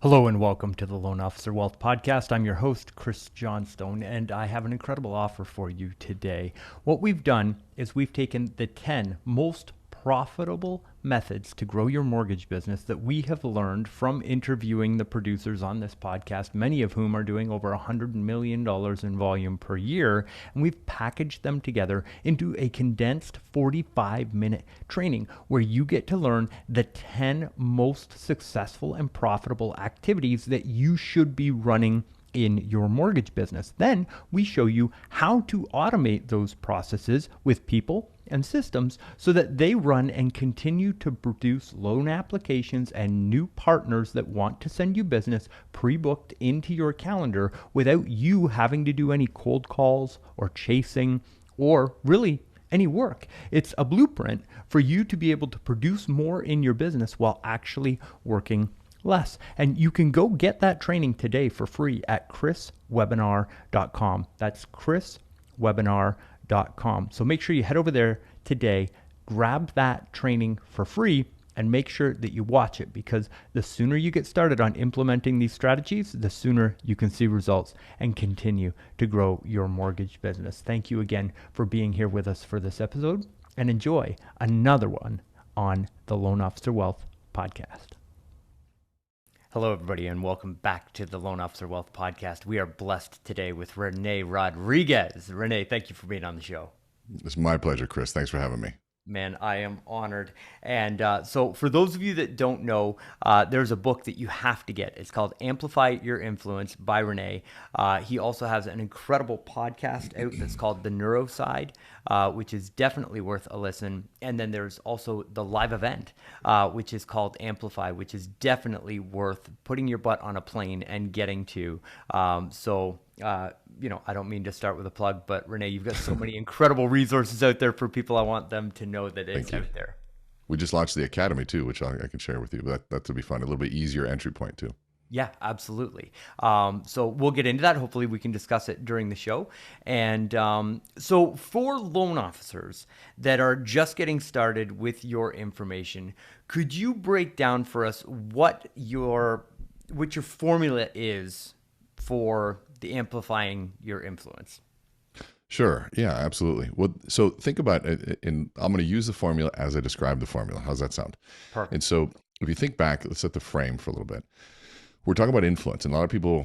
Hello and welcome to the Loan Officer Wealth Podcast. I'm your host, Chris Johnstone, and I have an incredible offer for you today. What we've done is we've taken the 10 most profitable methods to grow your mortgage business that we have learned from interviewing the producers on this podcast, many of whom are doing over $100 million in volume per year. And we've packaged them together into a condensed 45-minute training where you get to learn the 10 most successful and profitable activities that you should be running in your mortgage business. Then we show you how to automate those processes with people and systems so that they run and continue to produce loan applications and new partners that want to send you business pre-booked into your calendar without you having to do any cold calls or chasing or really any work. It's a blueprint for you to be able to produce more in your business while actually working less. And you can go get that training today for free at chriswebinar.com. That's chriswebinar.com. So make sure you head over there today, grab that training for free, and make sure that you watch it, because the sooner you get started on implementing these strategies, the sooner you can see results and continue to grow your mortgage business. Thank you again for being here with us for this episode, and enjoy another one on the Loan Officer Wealth Podcast. Hello, everybody, and welcome back to the Loan Officer Wealth Podcast. We are blessed today with Rene Rodriguez. Rene, thank you for being on the show. It's my pleasure, Chris. Thanks for having me. Man, I am honored. And so for those of you that don't know, there's a book that you have to get. It's called Amplify Your Influence by Rene. He also has an incredible podcast out that's called The Neuro Side, which is definitely worth a listen. And then there's also the live event, which is called Amplify, which is definitely worth putting your butt on a plane and getting to. I don't mean to start with a plug, but Rene, you've got so many incredible resources out there for people. I want them to know that it's out there. We just launched the Academy too, which I can share with you. But that'll be fun. A little bit easier entry point too. Yeah, absolutely. So we'll get into that. Hopefully we can discuss it during the show. And so for loan officers that are just getting started with your information, could you break down for us what your formula is for the amplifying your influence? Sure. Yeah, absolutely. Well, so think about it, and I'm going to use the formula as I describe the formula. How's that sound? Perfect. And so if you think back, let's set the frame for a little bit. We're talking about influence, and a lot of people,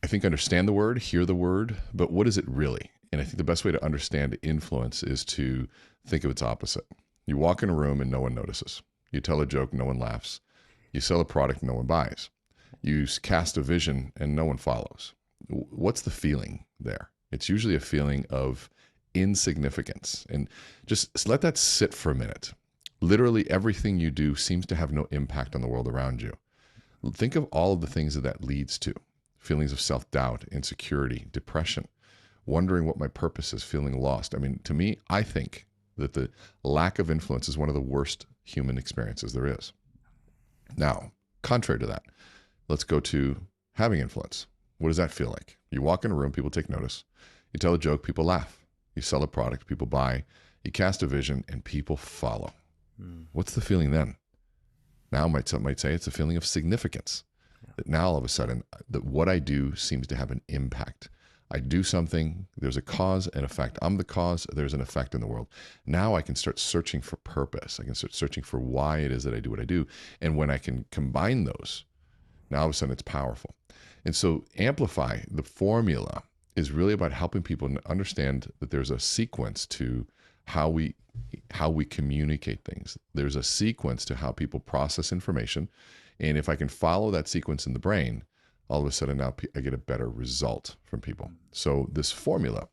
I think, understand the word, hear the word, but what is it really? And I think the best way to understand influence is to think of its opposite. You walk in a room and no one notices. You tell a joke, no one laughs. You sell a product, no one buys. You cast a vision and no one follows. What's the feeling there? It's usually a feeling of insignificance. And just let that sit for a minute. Literally everything you do seems to have no impact on the world around you. Think of all of the things that leads to. Feelings of self-doubt, insecurity, depression, wondering what my purpose is, feeling lost. I mean, to me, I think that the lack of influence is one of the worst human experiences there is. Now, contrary to that, let's go to having influence. What does that feel like? You walk in a room, people take notice. You tell a joke, people laugh. You sell a product, people buy. You cast a vision, and people follow. What's the feeling then? Now, some might say it's a feeling of significance. That now, all of a sudden, that what I do seems to have an impact. I do something, there's a cause and effect. I'm the cause, there's an effect in the world. Now I can start searching for purpose. I can start searching for why it is that I do what I do. And when I can combine those, now all of a sudden it's powerful. And so Amplify, the formula, is really about helping people understand that there's a sequence to how we communicate things. There's a sequence to how people process information. And if I can follow that sequence in the brain, all of a sudden now I get a better result from people. So this formula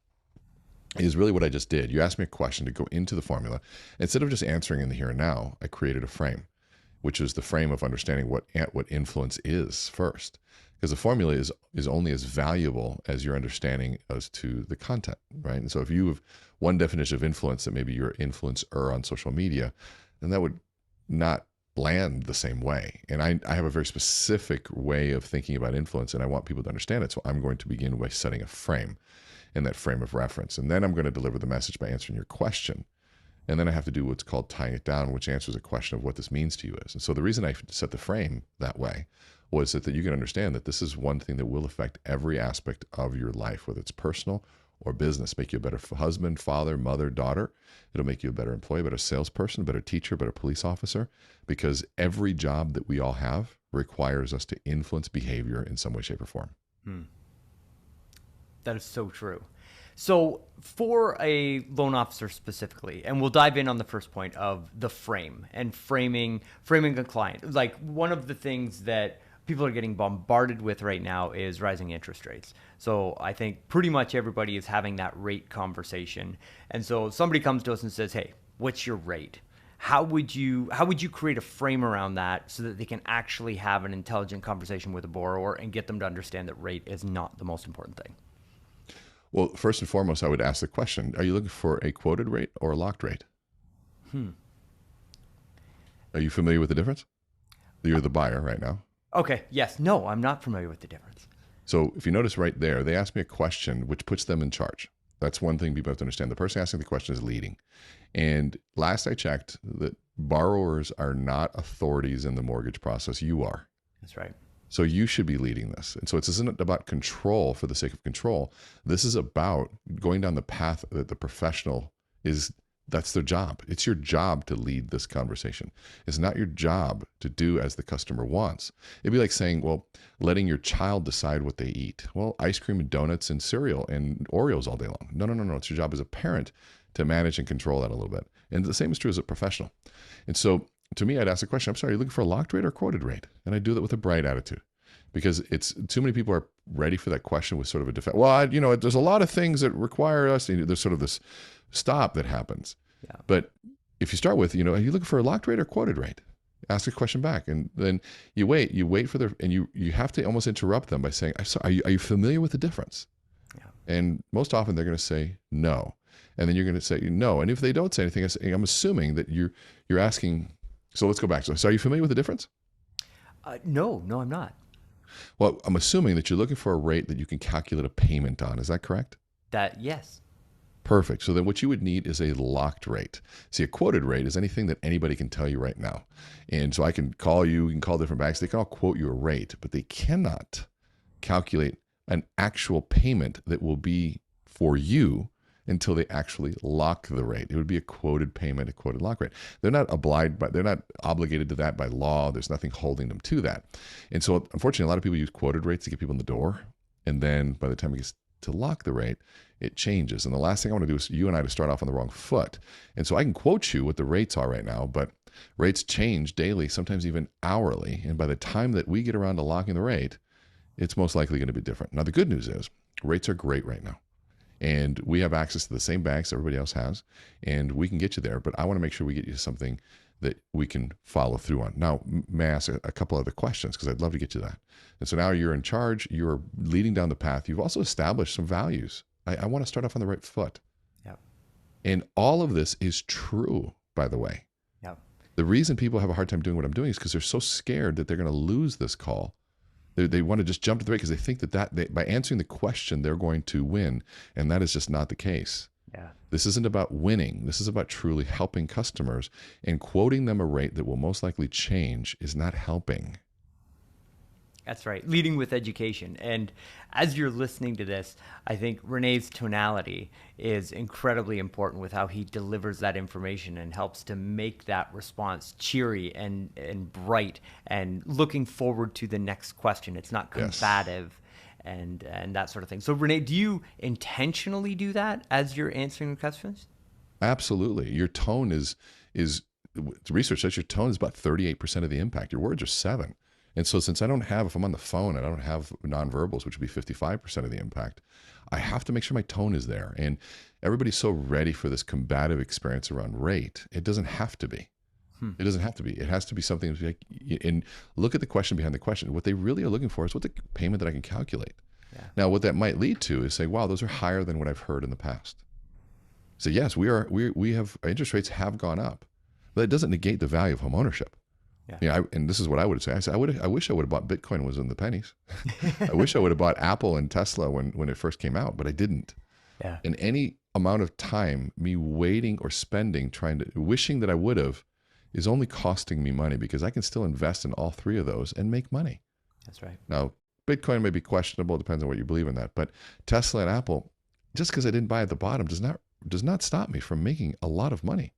is really what I just did. You asked me a question to go into the formula. Instead of just answering in the here and now, I created a frame, which is the frame of understanding what influence is first. Because the formula is only as valuable as your understanding as to the content, right? And so if you have one definition of influence that maybe you're an influencer on social media, then that would not land the same way. And I have a very specific way of thinking about influence, and I want people to understand it. So I'm going to begin by setting a frame in that frame of reference. And then I'm going to deliver the message by answering your question. And then I have to do what's called tying it down, which answers a question of what this means to you is. And so the reason I set the frame that way was that you can understand that this is one thing that will affect every aspect of your life, whether it's personal or business. Make you a better husband, father, mother, daughter. It'll make you a better employee, better salesperson, better teacher, better police officer, because every job that we all have requires us to influence behavior in some way, shape, or form. That is so true. So for a loan officer specifically, and we'll dive in on the first point of the frame and framing a client. Like, one of the things that people are getting bombarded with right now is rising interest rates. So I think pretty much everybody is having that rate conversation. And so somebody comes to us and says, "Hey, what's your rate?" How would you create a frame around that so that they can actually have an intelligent conversation with a borrower and get them to understand that rate is not the most important thing? Well, first and foremost, I would ask the question, are you looking for a quoted rate or a locked rate? Are you familiar with the difference? You're the buyer right now. Okay. Yes. No, I'm not familiar with the difference. So if you notice right there, they asked me a question which puts them in charge. That's one thing people have to understand. The person asking the question is leading. And last I checked, that borrowers are not authorities in the mortgage process. You are. That's right. So you should be leading this. And so it isn't about control for the sake of control. This is about going down the path that the professional is. That's their job. It's your job to lead this conversation. It's not your job to do as the customer wants. It'd be like saying, well, letting your child decide what they eat. Well, ice cream and donuts and cereal and Oreos all day long. No. It's your job as a parent to manage and control that a little bit. And the same is true as a professional. And so to me, I'd ask the question, I'm sorry, are you looking for a locked rate or quoted rate? And I do that with a bright attitude, because it's too many people are ready for that question with sort of a defense. Well, there's a lot of things that require us. There's sort of this stop that happens. Yeah. But if you start with, are you looking for a locked rate or quoted rate? Ask a question back, and then you wait for and you have to almost interrupt them by saying, I'm sorry, are you familiar with the difference? Yeah. And most often they're going to say no. And then you're going to say no. And if they don't say anything, I'm assuming that you're asking. So let's go back. So are you familiar with the difference? No, I'm not. Well, I'm assuming that you're looking for a rate that you can calculate a payment on. Is that correct? Yes. Perfect. So then what you would need is a locked rate. See, a quoted rate is anything that anybody can tell you right now. And so I can call you can call different banks. They can all quote you a rate, but they cannot calculate an actual payment that will be for you until they actually lock the rate. It would be a quoted payment, a quoted lock rate. They're not obligated to that by law. There's nothing holding them to that. And so unfortunately, a lot of people use quoted rates to get people in the door. And then by the time it gets to lock the rate, it changes. And the last thing I want to do is you and I to start off on the wrong foot. And so I can quote you what the rates are right now, but rates change daily, sometimes even hourly. And by the time that we get around to locking the rate, it's most likely going to be different. Now, the good news is rates are great right now. And we have access to the same banks everybody else has, and we can get you there. But I want to make sure we get you something that we can follow through on. Now, may I ask a couple other questions, because I'd love to get you that. And so now you're in charge. You're leading down the path. You've also established some values. I want to start off on the right foot. Yeah. And all of this is true, by the way. Yeah. The reason people have a hard time doing what I'm doing is because they're so scared that they're going to lose this call. They want to just jump to the rate because they think that by answering the question, they're going to win. And that is just not the case. Yeah. This isn't about winning. This is about truly helping customers, and quoting them a rate that will most likely change is not helping. That's right. Leading with education. And as you're listening to this, I think Rene's tonality is incredibly important with how he delivers that information and helps to make that response cheery and bright and looking forward to the next question. It's not combative. Yes. And that sort of thing. So Rene, do you intentionally do that as you're answering the questions? Absolutely. Your tone is research says your tone is about 38% of the impact. Your words are 7%. And so since if I'm on the phone and I don't have nonverbals, which would be 55% of the impact, I have to make sure my tone is there. And everybody's so ready for this combative experience around rate. It doesn't have to be. It doesn't have to be. It has to be something like, and look at the question behind the question. What they really are looking for is what the payment that I can calculate. Yeah. Now, what that might lead to is say, wow, those are higher than what I've heard in the past. So yes, we have interest rates have gone up, but it doesn't negate the value of home ownership. Yeah. And this is what I would say. I wish I would have bought Bitcoin when it was in the pennies. I wish I would have bought Apple and Tesla when it first came out, but I didn't. Yeah. And any amount of time me waiting or spending wishing that I would have is only costing me money, because I can still invest in all three of those and make money. That's right. Now, Bitcoin may be questionable, depends on what you believe in that. But Tesla and Apple, just because I didn't buy at the bottom does not stop me from making a lot of money.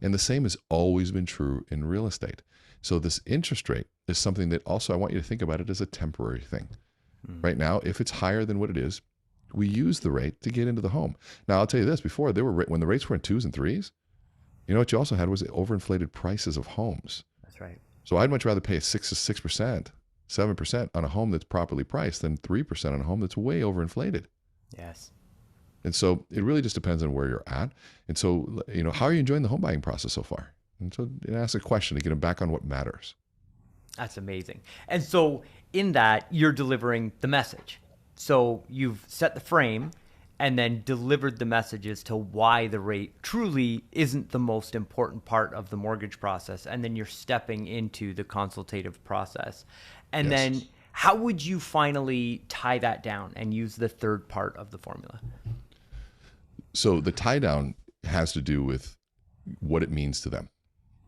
And the same has always been true in real estate. So this interest rate is something that also I want you to think about it as a temporary thing. Mm. Right now, if it's higher than what it is, we use the rate to get into the home. Now, I'll tell you this: before when the rates were in twos and threes, you know what you also had was overinflated prices of homes. That's right. So I'd much rather pay 6%, 7% on a home that's properly priced than 3% on a home that's way overinflated. Yes. And so it really just depends on where you're at. And so, how are you enjoying the home buying process so far? And so ask a question to get them back on what matters. That's amazing. And so in that, you're delivering the message. So you've set the frame and then delivered the message as to why the rate truly isn't the most important part of the mortgage process. And then you're stepping into the consultative process. And Yes. then how would you finally tie that down and use the third part of the formula? So the tie down has to do with what it means to them.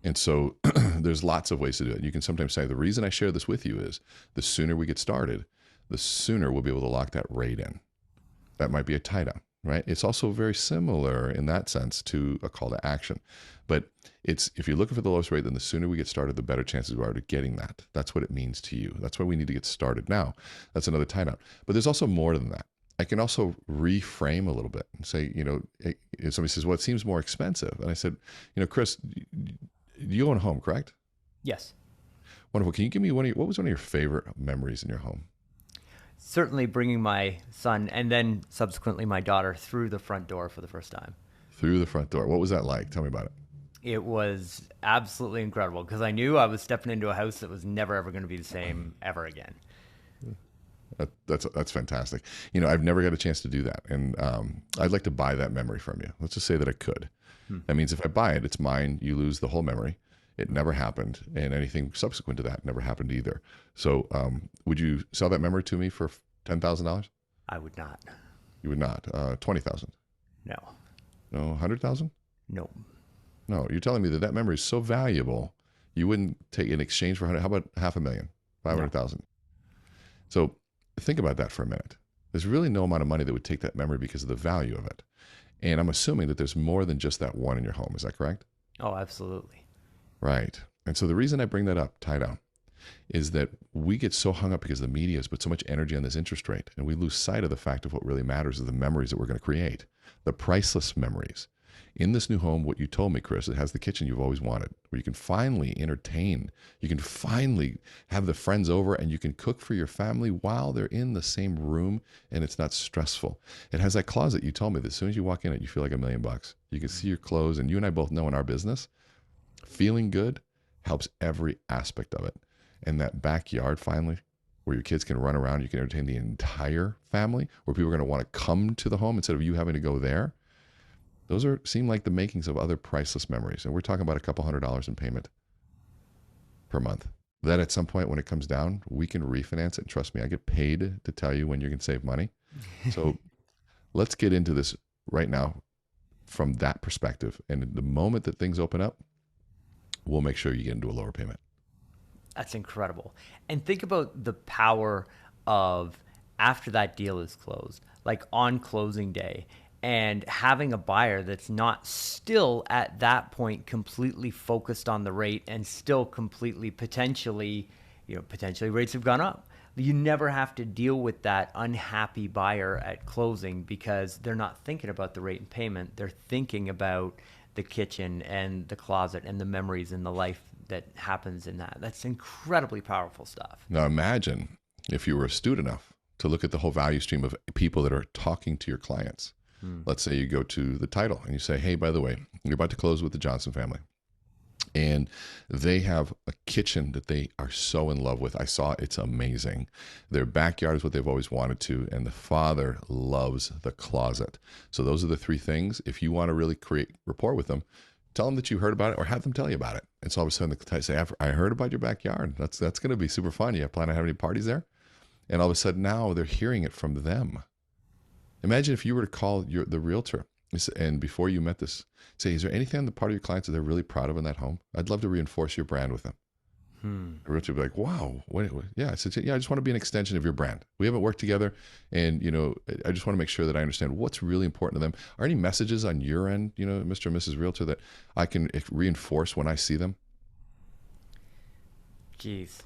And so there's lots of ways to do it. You can sometimes say, the reason I share this with you is the sooner we get started, the sooner we'll be able to lock that rate in. That might be a tie down, right? It's also very similar in that sense to a call to action. But if you're looking for the lowest rate, then the sooner we get started, the better chances we are to getting that. That's what it means to you. That's why we need to get started now. That's another tie down. But there's also more than that. I can also reframe a little bit and say, if somebody says, well, it seems more expensive. And I said, Chris, you own a home, correct? Yes. Wonderful. Can you give me what was one of your favorite memories in your home? Certainly bringing my son and then subsequently my daughter through the front door for the first time. Through the front door. What was that like? Tell me about it. It was absolutely incredible because I knew I was stepping into a house that was never, ever going to be the same ever again. That's fantastic. I've never got a chance to do that. And I'd like to buy that memory from you. Let's just say that I could. That means if I buy it, it's mine. You lose the whole memory. It never happened. And anything subsequent to that never happened either. So would you sell that memory to me for $10,000? I would not. You would not. 20,000? No. No. 100,000? No. No. You're telling me that memory is so valuable, you wouldn't take in exchange for 100. How about 500,000? 500,000? No. So think about that for a minute. There's really no amount of money that would take that memory because of the value of it. And I'm assuming that there's more than just that one in your home. Is that correct? Oh, absolutely. Right. And so the reason I bring that up, tie down, is that we get so hung up because the media has put so much energy on this interest rate, and we lose sight of the fact of what really matters is the memories that we're going to create, the priceless memories. In this new home, what you told me, Chris, it has the kitchen you've always wanted, where you can finally entertain. You can finally have the friends over and you can cook for your family while they're in the same room and it's not stressful. It has that closet you told me that as soon as you walk in it, you feel like $1 million. You can see your clothes, and you and I both know in our business, feeling good helps every aspect of it. And that backyard finally, where your kids can run around, you can entertain the entire family, where people are going to want to come to the home instead of you having to go there. Those seem like the makings of other priceless memories. And we're talking about a couple $100 in payment per month. That at some point when it comes down, we can refinance it. And trust me, I get paid to tell you when you can save money. So let's get into this right now from that perspective. And the moment that things open up, we'll make sure you get into a lower payment. That's incredible. And think about the power of after that deal is closed, like on closing day, and having a buyer that's not still at that point completely focused on the rate and still completely potentially rates have gone up. You never have to deal with that unhappy buyer at closing because they're not thinking about the rate and payment. They're thinking about the kitchen and the closet and the memories and the life that happens in that. That's incredibly powerful stuff. Now imagine if you were astute enough to look at the whole value stream of people that are talking to your clients. Let's say you go to the title and you say, hey, by the way, you're about to close with the Johnstone family. And they have a kitchen that they are so in love with. I saw it's amazing. Their backyard is what they've always wanted to. And the father loves the closet. So those are the three things. If you want to really create rapport with them, tell them that you heard about it or have them tell you about it. And so all of a sudden they say, I heard about your backyard. That's going to be super fun. You plan on having any parties there? And all of a sudden now they're hearing it from them. Imagine if you were to call the realtor and before you met this, say, is there anything on the part of your clients that they're really proud of in that home? I'd love to reinforce your brand with them. A realtor would be like, wow, yeah. I said, yeah, I just want to be an extension of your brand. We haven't worked together. And, I just want to make sure that I understand what's really important to them. Are any messages on your end, Mr. and Mrs. Realtor, that I can reinforce when I see them? Jeez.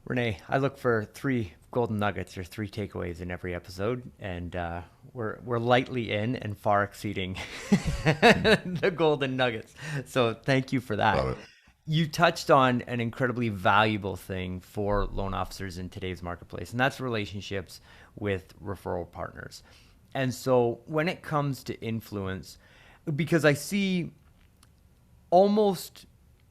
Rene, I look for 3 golden nuggets or 3 takeaways in every episode, and we're lightly in and far exceeding the golden nuggets. So thank you for that. Love it. You touched on an incredibly valuable thing for loan officers in today's marketplace, and that's relationships with referral partners. And so when it comes to influence, because I see almost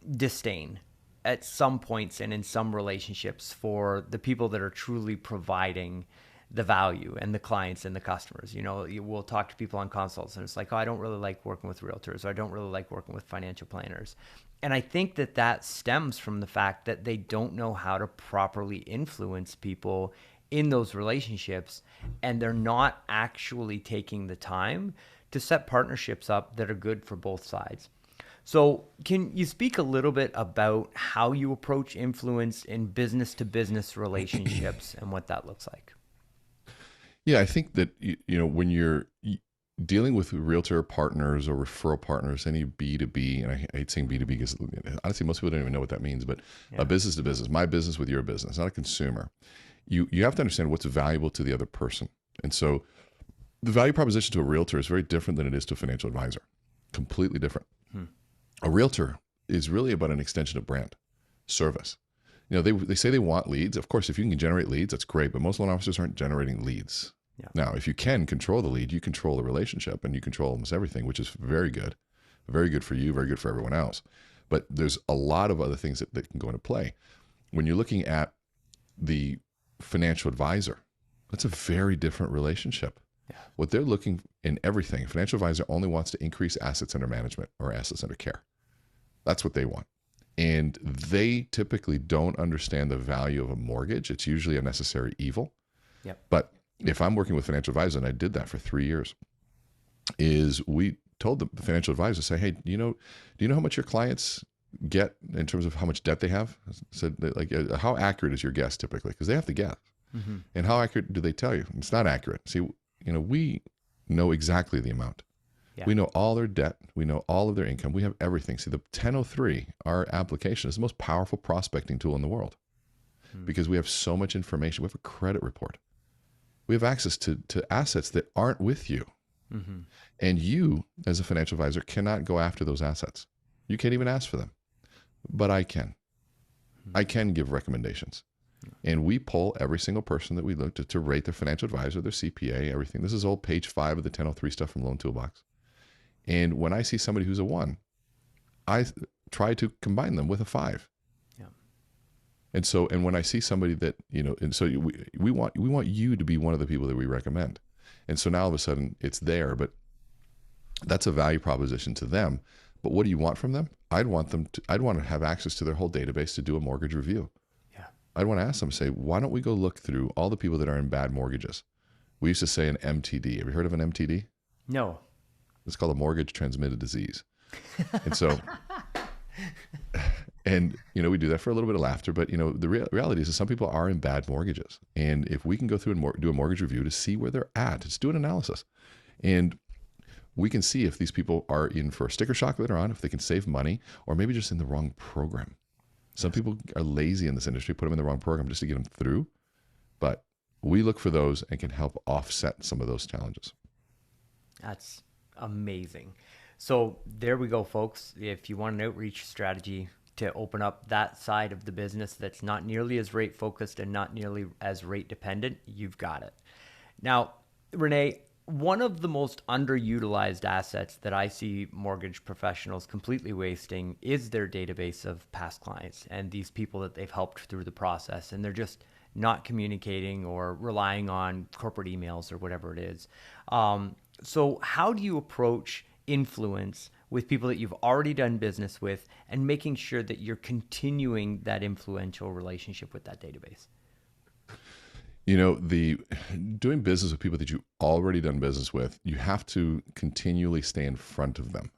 disdain at some points and in some relationships for the people that are truly providing the value, and the clients and the customers. We'll talk to people on consults and it's like, oh, I don't really like working with realtors, or I don't really like working with financial planners. And I think that stems from the fact that they don't know how to properly influence people in those relationships, and they're not actually taking the time to set partnerships up that are good for both sides. So can you speak a little bit about how you approach influence in business to business relationships and what that looks like? Yeah, I think that when you're dealing with realtor partners or referral partners, any B2B, and I hate saying B2B because honestly most people don't even know what that means, but a business to business, my business with your business, not a consumer. You have to understand what's valuable to the other person. And so the value proposition to a realtor is very different than it is to a financial advisor. Completely different. A realtor is really about an extension of brand, service. They say they want leads. Of course, if you can generate leads, that's great, but most loan officers aren't generating leads. Yeah. Now, if you can control the lead, you control the relationship and you control almost everything, which is very good. Very good for you, very good for everyone else. But there's a lot of other things that can go into play. When you're looking at the financial advisor, that's a very different relationship. Yeah. What they're looking in everything, a financial advisor only wants to increase assets under management or assets under care. That's what they want. And they typically don't understand the value of a mortgage. It's usually a necessary evil. Yep. But if I'm working with financial advisor, and I did that for 3 years, is we told the financial advisor, say, hey, do you know how much your clients get in terms of how much debt they have? Said, like, how accurate is your guess typically? Because they have to guess. Mm-hmm. And how accurate do they tell you? It's not accurate. See, we know exactly the amount. Yeah. We know all their debt. We know all of their income. We have everything. See, the 1003, our application, is the most powerful prospecting tool in the world because we have so much information. We have a credit report. We have access to assets that aren't with you. Mm-hmm. And you, as a financial advisor, cannot go after those assets. You can't even ask for them. But I can. Mm-hmm. I can give recommendations. And we poll every single person that we look to rate their financial advisor, their CPA, everything. This is old page 5 of the 1003 stuff from Loan Toolbox. And when I see somebody who's a 1, I try to combine them with a 5. Yeah. And when I see somebody that, and so we want you to be one of the people that we recommend. And so now all of a sudden it's there, but that's a value proposition to them. But what do you want from them? I'd want to have access to their whole database to do a mortgage review. Yeah. I'd want to ask them, say, why don't we go look through all the people that are in bad mortgages? We used to say an MTD. Have you heard of an MTD? No. It's called a mortgage transmitted disease. And so, we do that for a little bit of laughter, but the reality is that some people are in bad mortgages. And if we can go through and do a mortgage review to see where they're at, just do an analysis. And we can see if these people are in for a sticker shock later on, if they can save money, or maybe just in the wrong program. Some people are lazy in this industry, put them in the wrong program just to get them through. But we look for those and can help offset some of those challenges. That's amazing. So there we go, folks. If you want an outreach strategy to open up that side of the business that's not nearly as rate focused and not nearly as rate dependent, you've got it. Now, Rene, one of the most underutilized assets that I see mortgage professionals completely wasting is their database of past clients and these people that they've helped through the process, and they're just not communicating or relying on corporate emails or whatever it is. So how do you approach influence with people that you've already done business with and making sure that you're continuing that influential relationship with that database? The doing business with people that you've already done business with, you have to continually stay in front of them.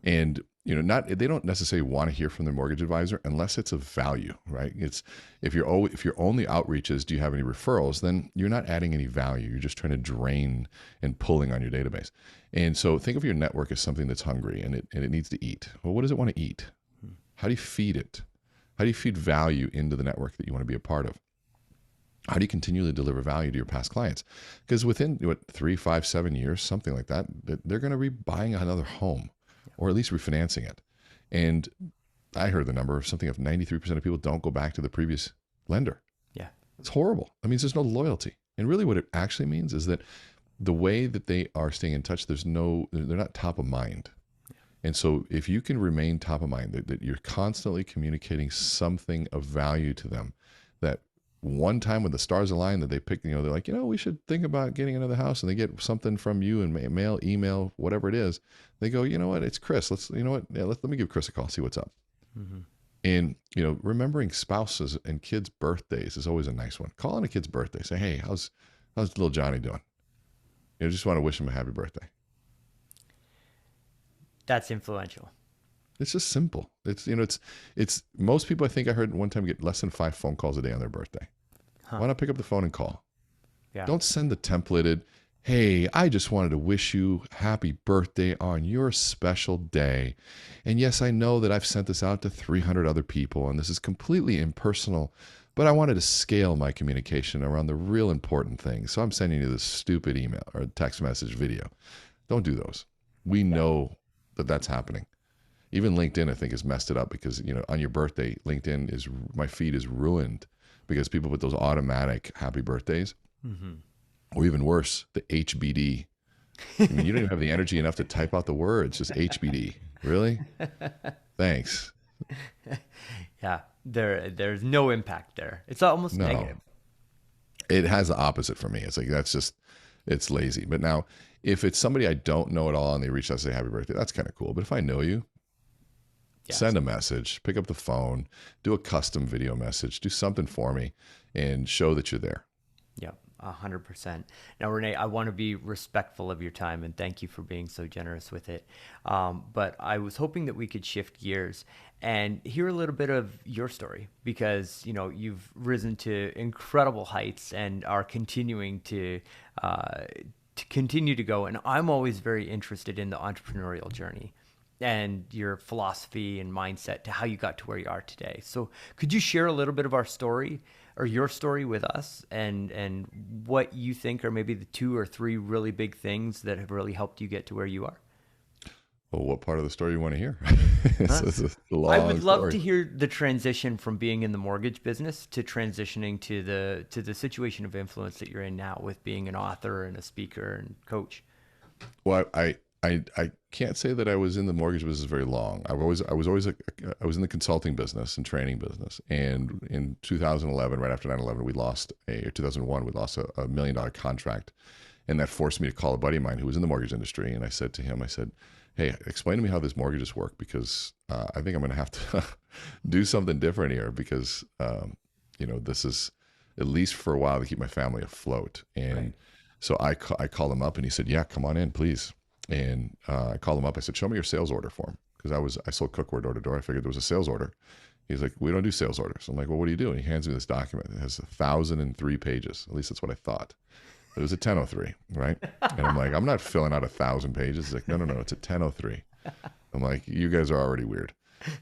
And not they don't necessarily want to hear from their mortgage advisor unless it's of value, right? It's if your only outreach is, do you have any referrals? Then you're not adding any value. You're just trying to drain and pulling on your database. And so think of your network as something that's hungry and it needs to eat. Well, what does it want to eat? How do you feed it? How do you feed value into the network that you want to be a part of? How do you continually deliver value to your past clients? Because within 3, 5, 7 years, something like that, they're going to be buying another home, or at least refinancing it. And I heard the number of something of 93% of people don't go back to the previous lender. Yeah. It's horrible. That means there's no loyalty. And really what it actually means is that the way that they are staying in touch, they're not top of mind. And so if you can remain top of mind, that you're constantly communicating something of value to them, that one time when the stars align that they pick, they're like, we should think about getting another house, and they get something from you in mail, email, whatever it is. They go, you know what, it's Chris. Let me give Chris a call, see what's up. Mm-hmm. And, remembering spouses and kids' birthdays is always a nice one. Call on a kid's birthday. Say, hey, how's little Johnny doing? Just want to wish him a happy birthday. That's influential. It's just simple. It's most people, I think I heard one time, get less than 5 phone calls a day on their birthday. Huh. Why not pick up the phone and call? Yeah. Don't send the templated, hey, I just wanted to wish you happy birthday on your special day. And yes, I know that I've sent this out to 300 other people and this is completely impersonal, but I wanted to scale my communication around the real important things. So I'm sending you this stupid email or text message video. Don't do those. We know that that's happening. Even LinkedIn, I think, has messed it up because, on your birthday, my feed is ruined because people put those automatic happy birthdays. Mm-hmm. Or even worse, the HBD. I mean, you don't even have the energy enough to type out the words, just HBD. Really? Thanks. Yeah, there's no impact there. It's almost negative. It has the opposite for me. It's like, it's lazy. But now, if it's somebody I don't know at all and they reach out and say happy birthday, that's kind of cool. But if I know you, send a message, pick up the phone, do a custom video message, do something for me and show that you're there. Yeah, 100%. Now, Rene, I want to be respectful of your time and thank you for being so generous with it. But I was hoping that we could shift gears and hear a little bit of your story because, you've risen to incredible heights and are continuing to continue to go. And I'm always very interested in the entrepreneurial journey and your philosophy and mindset to how you got to where you are today. So could you share a little bit of our story or your story with us and what you think are maybe the 2 or 3 really big things that have really helped you get to where you are? Well, what part of the story you want to hear? It's a long I would love to hear the transition from being in the mortgage business to transitioning to the situation of influence that you're in now with being an author and a speaker and coach. Well, I can't say that I was in the mortgage business very long. I was in the consulting business and training business. And in 2011, right after 9/11, or 2001, we lost a $1 million contract. And that forced me to call a buddy of mine who was in the mortgage industry. And I said to him, hey, explain to me how this mortgages work because I think I'm going to have to do something different here because, this is at least for a while to keep my family afloat. And right. So I called him up and he said, yeah, come on in, please. And I called him up. I said, show me your sales order form because I sold cookware door to door. I figured there was a sales order. He's like, we don't do sales orders. I'm like, well, what do you do? And he hands me this document. It has 1,003 pages. At least that's what I thought. But it was a 1003, right? And I'm like, I'm not filling out 1,000 pages. He's like, no, it's a 1003. I'm like, you guys are already weird.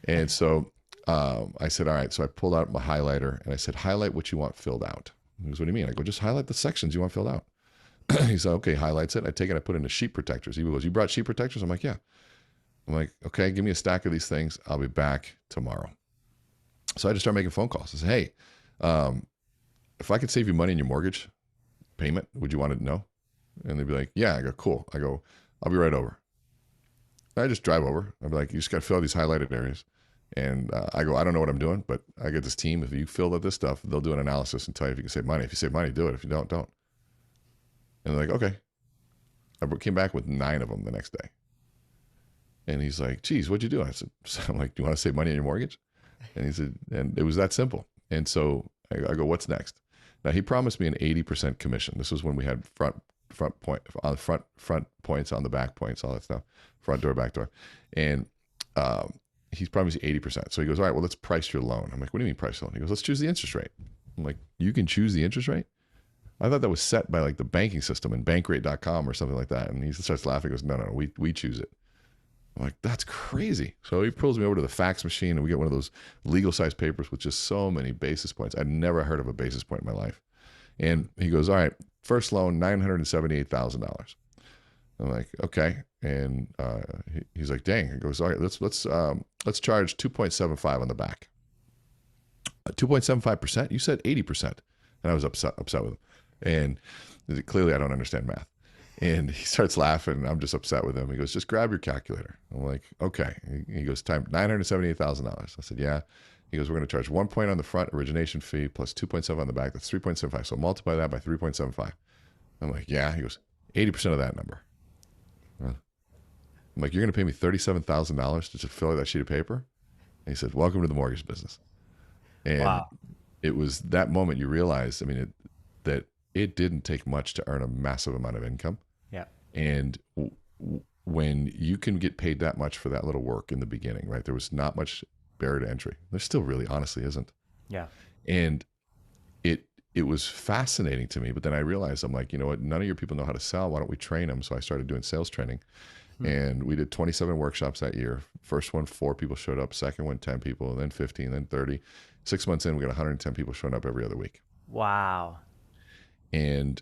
And so I said, all right. So I pulled out my highlighter and I said, highlight what you want filled out. He goes, what do you mean? I go, just highlight the sections you want filled out. He said, okay, highlights it. I take it, I put it into sheet protectors. He goes, you brought sheet protectors? I'm like, yeah. I'm like, okay, give me a stack of these things. I'll be back tomorrow. So I just started making phone calls. I said, hey, if I could save you money in your mortgage payment, would you want to know? And they'd be like, yeah. I go, cool. I go, I'll be right over. I just drive over. I'd be like, you just got to fill out these highlighted areas. And I go, I don't know what I'm doing, but I get this team. If you fill out this stuff, they'll do an analysis and tell you if you can save money. If you save money, do it. If you don't, don't. And they're like, okay. I came back with 9 of them the next day. And he's like, geez, what'd you do? I said, I'm like, do you want to save money on your mortgage? And he said, and it was that simple. And so I go, what's next? Now he promised me an 80% commission. This was when we had front points, on the back points, all that stuff, front door, back door, and he's promised 80%. So he goes, all right, well, let's price your loan. I'm like, what do you mean price your loan? He goes, let's choose the interest rate. I'm like, you can choose the interest rate? I thought that was set by like the banking system and bankrate.com or something like that. And he starts laughing. He goes, no, we choose it. I'm like, that's crazy. So he pulls me over to the fax machine and we get one of those legal size papers with just so many basis points. I'd never heard of a basis point in my life. And he goes, all right, first loan, $978,000. I'm like, okay. And he's like, dang. He goes, all right, let's charge 2.75 on the back. 2.75%? You said 80%. And I was upset with him. And clearly I don't understand math. And he starts laughing. And I'm just upset with him. He goes, just grab your calculator. I'm like, okay. He goes, time $978,000. I said, yeah. He goes, we're going to charge 1 point on the front origination fee plus 2.7 on the back. That's 3.75. So multiply that by 3.75. I'm like, yeah. He goes, 80% of that number. I'm like, you're going to pay me $37,000 to just fill out that sheet of paper? And he said, welcome to the mortgage business. And Wow. it was that moment you realized, I mean, that it didn't take much to earn a massive amount of income. Yeah. And when you can get paid that much for that little work in the beginning, right? There was not much barrier to entry. There still really honestly isn't. Yeah. And it was fascinating to me. But then I realized, I'm like, you know what? None of your people know how to sell. Why don't we train them? So I started doing sales training. And we did 27 workshops that year. First one, 4 people showed up. Second one, 10 people, and then 15, then 30. 6 months in, we got 110 people showing up every other week. Wow. And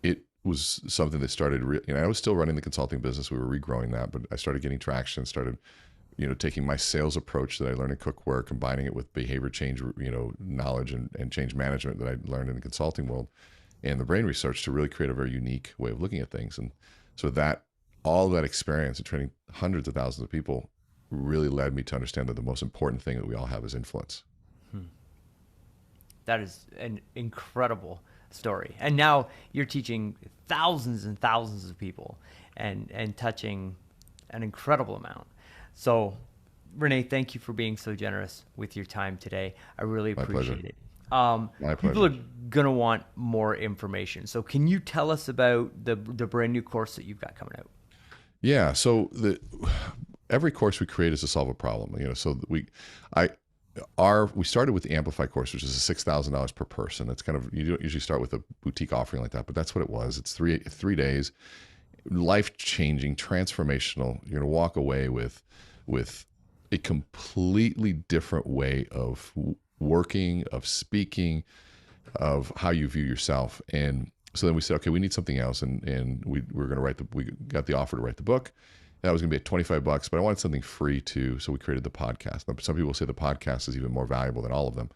it was something that started, I was still running the consulting business. We were regrowing that, but I started getting traction, started, taking my sales approach that I learned in cookware, combining it with behavior change, knowledge and change management that I learned in the consulting world and the brain research to really create a very unique way of looking at things. And so all of that experience of training hundreds of thousands of people really led me to understand that the most important thing that we all have is influence. That is an incredible story. And now you're teaching thousands and thousands of people and touching an incredible amount. So, Rene, thank you for being so generous with your time today. I really appreciate it. My pleasure. People are going to want more information. So can you tell us about the brand new course that you've got coming out? Yeah. So every course we create is to solve a problem. So we started with the Amplifii course, which is $6,000 per person. It's kind of, you don't usually start with a boutique offering like that, but that's what it was. It's three days, life changing, transformational. You're going to walk away with a completely different way of working, of speaking, of how you view yourself. And so then we said, okay, we need something else. And we were going to we got the offer to write the book. That was going to be at $25, but I wanted something free too. So we created the podcast. Some people say the podcast is even more valuable than all of them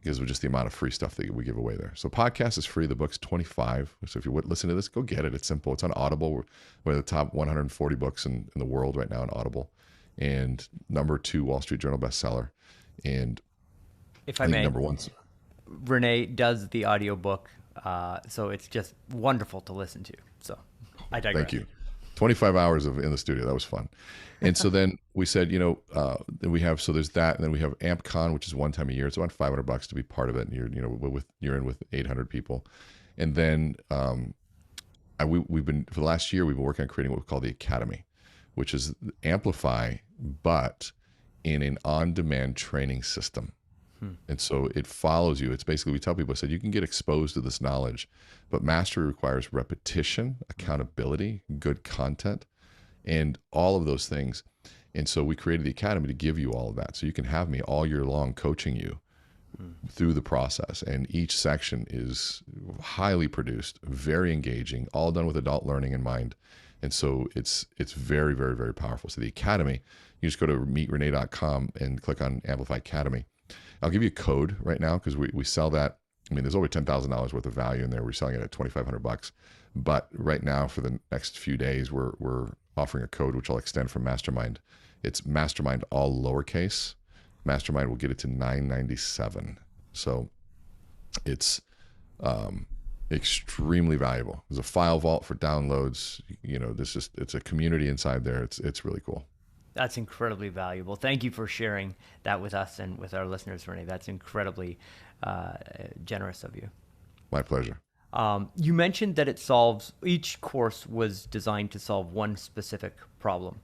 because of just the amount of free stuff that we give away there. So podcast is free. The book's $25. So if you would listen to this, go get it. It's simple. It's on Audible. We're the top 140 books in the world right now on Audible, and #2 Wall Street Journal bestseller. And if I may, #1. Rene does the audiobook, so it's just wonderful to listen to. So I digress. Thank you. 25 hours in the studio. That was fun. And so then we said, then we have, so there's that. And then we have AmpCon, which is one time a year. It's about $500 to be part of it. And you're in with 800 people. And then we've been, for the last year, we've been working on creating what we call the Academy, which is Amplifii, but in an on-demand training system. And so it follows you. It's basically, we tell people, I said, you can get exposed to this knowledge, but mastery requires repetition, accountability, good content, and all of those things. And so we created the Academy to give you all of that. So you can have me all year long coaching you through the process. And each section is highly produced, very engaging, all done with adult learning in mind. And so it's very, very, very powerful. So the Academy, you just go to meetrene.com and click on Amplifii Academy. I'll give you a code right now because we sell that. I mean, there's over $10,000 worth of value in there. We're selling it at $2,500. But right now, for the next few days, we're offering a code which I'll extend from Mastermind. It's Mastermind all lowercase. Mastermind will get it to $997. So it's extremely valuable. There's a file vault for downloads. It's a community inside there. It's really cool. That's incredibly valuable. Thank you for sharing that with us and with our listeners, Rene. That's incredibly generous of you. My pleasure. You mentioned that each course was designed to solve one specific problem.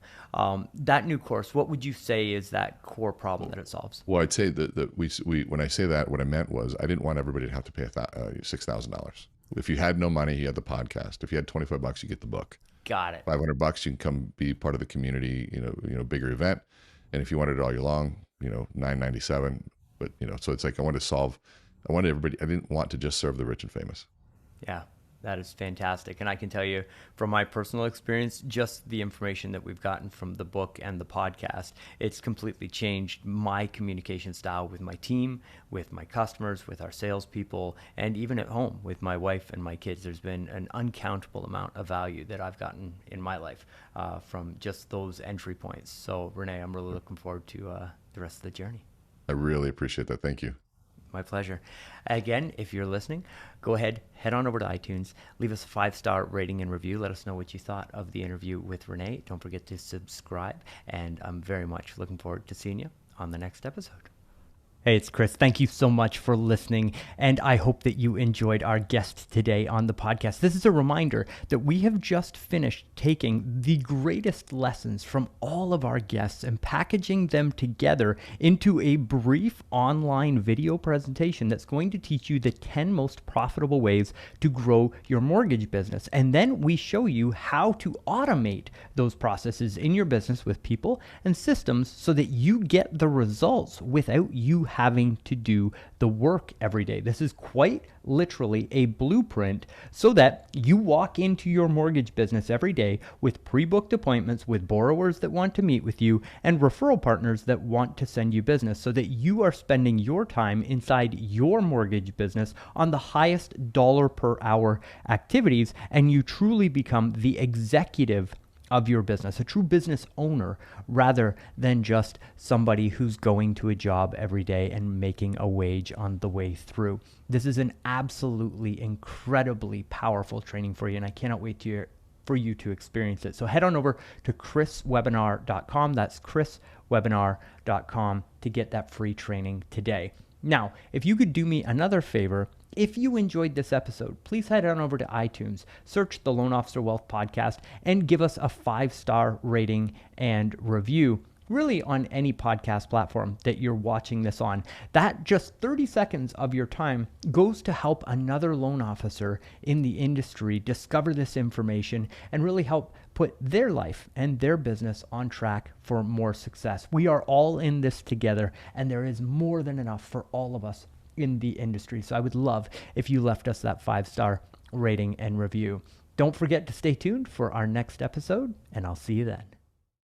That new course, what would you say is that core problem that it solves? Well, I'd say that we when I say that, what I meant was I didn't want everybody to have to pay $6,000. If you had no money, you had the podcast. If you had $25, you get the book. Got it. $500, you can come be part of the community. Bigger event. And if you wanted it all year long, $997. But so it's like I wanted everybody. I didn't want to just serve the rich and famous. Yeah, that is fantastic. And I can tell you from my personal experience, just the information that we've gotten from the book and the podcast, it's completely changed my communication style with my team, with my customers, with our salespeople, and even at home with my wife and my kids. There's been an uncountable amount of value that I've gotten in my life from just those entry points. So Rene, I'm really looking forward to the rest of the journey. I really appreciate that. Thank you. My pleasure. Again, if you're listening, go ahead, head on over to iTunes, leave us a 5-star rating and review. Let us know what you thought of the interview with Rene. Don't forget to subscribe, and I'm very much looking forward to seeing you on the next episode. Hey, it's Chris. Thank you so much for listening, and I hope that you enjoyed our guest today on the podcast. This is a reminder that we have just finished taking the greatest lessons from all of our guests and packaging them together into a brief online video presentation that's going to teach you the 10 most profitable ways to grow your mortgage business. And then we show you how to automate those processes in your business with people and systems so that you get the results without you having to do the work every day. This is quite literally a blueprint so that you walk into your mortgage business every day with pre-booked appointments with borrowers that want to meet with you and referral partners that want to send you business so that you are spending your time inside your mortgage business on the highest dollar per hour activities, and you truly become the executive of your business, a true business owner, rather than just somebody who's going to a job every day and making a wage on the way through. This is an absolutely incredibly powerful training for you, and I cannot wait for you to experience it. So head on over to chriswebinar.com. That's chriswebinar.com to get that free training today. Now, if you could do me another favor, if you enjoyed this episode, please head on over to iTunes, search the Loan Officer Wealth Podcast, and give us a 5-star rating and review, really on any podcast platform that you're watching this on. That just 30 seconds of your time goes to help another loan officer in the industry discover this information and really help put their life and their business on track for more success. We are all in this together, and there is more than enough for all of us in the industry. So I would love if you left us that 5-star rating and review. Don't forget to stay tuned for our next episode, and I'll see you then.